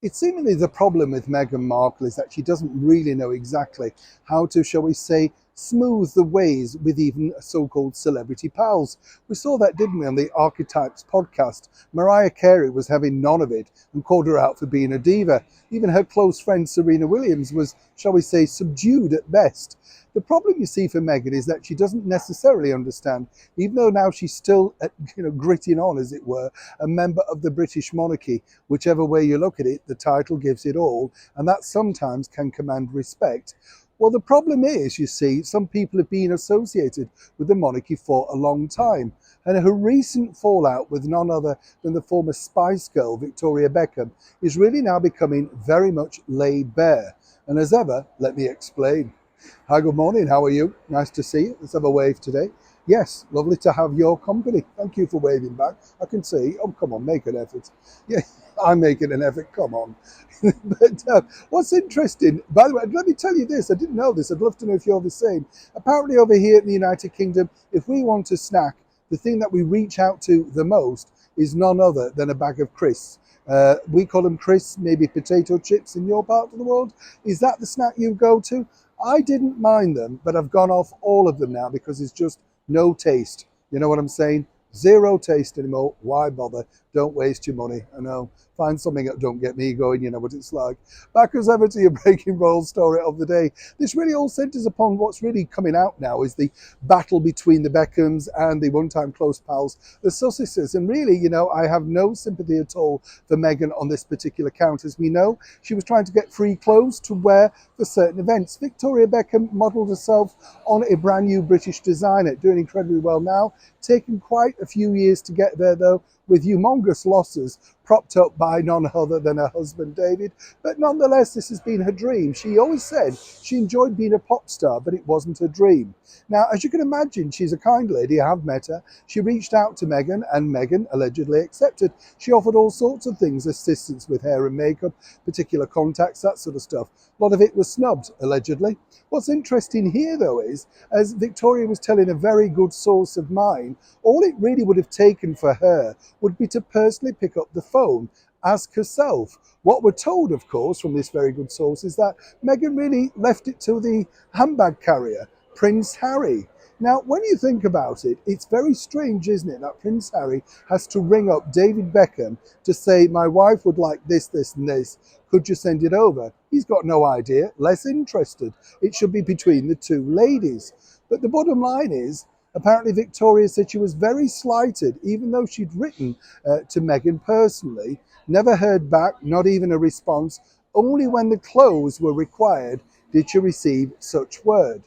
It's seemingly the problem with Meghan Markle is that she doesn't really know exactly how to, shall we say, smooth the ways with even so-called celebrity pals. We saw that, didn't we, on the Archetypes podcast? Mariah Carey was having none of it and called her out for being a diva. Even her close friend Serena Williams was, shall we say, subdued at best. The problem you see for Meghan is that she doesn't necessarily understand, even though now she's still, gritting on, as it were, a member of the British monarchy. Whichever way you look at it, the title gives it all, and that sometimes can command respect. Well, the problem is, you see, some people have been associated with the monarchy for a long time, and her recent fallout with none other than the former Spice Girl, Victoria Beckham, is really now becoming very much laid bare. And as ever, let me explain. Hi, good morning. How are you? Nice to see you. Let's have a wave today. Yes, lovely to have your company. Thank you for waving back. I can see. Oh, come on, make an effort. Yeah, I'm making an effort. Come on. But what's interesting, by the way, let me tell you this. I didn't know this. I'd love to know if you're the same. Apparently over here in the United Kingdom, if we want a snack, the thing that we reach out to the most is none other than a bag of crisps. We call them crisps, maybe potato chips in your part of the world. Is that the snack you go to? I didn't mind them, but I've gone off all of them now because it's just no taste. You know what I'm saying? Zero taste anymore. Why bother? Don't waste your money. I know. Find something that don't get me going. You know what it's like. Back as ever to your breaking roll story of the day. This really all centres upon what's really coming out now is the battle between the Beckhams and the one-time close pals, the Sussexes. And really, I have no sympathy at all for Meghan on this particular count. As we know, she was trying to get free clothes to wear for certain events. Victoria Beckham modelled herself on a brand new British designer, doing incredibly well now. Taken quite a few years to get there, though, with humongous losses propped up by none other than her husband David. But nonetheless, this has been her dream. She always said she enjoyed being a pop star, but it wasn't her dream. Now, as you can imagine, she's a kind lady. I have met her. She reached out to Meghan, and Meghan allegedly accepted. She offered all sorts of things, assistance with hair and makeup, particular contacts, that sort of stuff. A lot of it was snubbed, allegedly. What's interesting here, though, is, as Victoria was telling a very good source of mine, all it really would have taken for her would be to personally pick up the phone, ask herself. What we're told, of course, from this very good source is that Meghan really left it to the handbag carrier, Prince Harry. Now, when you think about it, it's very strange, isn't it, that Prince Harry has to ring up David Beckham to say, my wife would like this, this, and this. Could you send it over? He's got no idea, less interested. It should be between the two ladies. But the bottom line is, apparently Victoria said she was very slighted, even though she'd written to Meghan personally, never heard back, not even a response. Only when the clothes were required did she receive such word.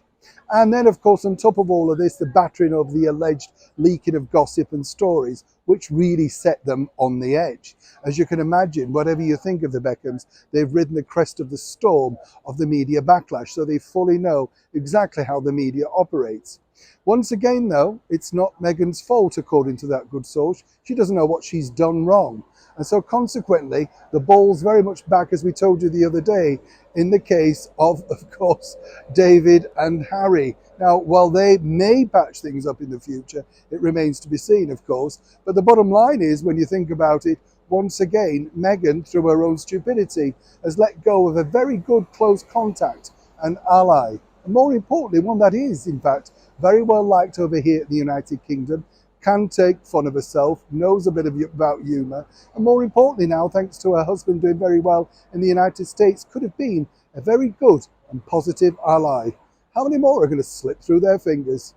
And then, of course, on top of all of this, the battering of the alleged leaking of gossip and stories, which really set them on the edge. As you can imagine, whatever you think of the Beckhams, they've ridden the crest of the storm of the media backlash, so they fully know exactly how the media operates. Once again, though, it's not Meghan's fault, according to that good source. She doesn't know what she's done wrong. And so consequently, the ball's very much back, as we told you the other day, in the case of course, David and Harry. Now, while they may patch things up in the future, it remains to be seen, of course. But the bottom line is, when you think about it, once again, Meghan, through her own stupidity, has let go of a very good close contact and ally. And more importantly, one that is, in fact, very well liked over here in the United Kingdom, can take fun of herself, knows a bit about humour, and more importantly now, thanks to her husband doing very well in the United States, could have been a very good and positive ally. How many more are going to slip through their fingers?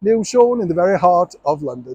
Neil Sean in the very heart of London.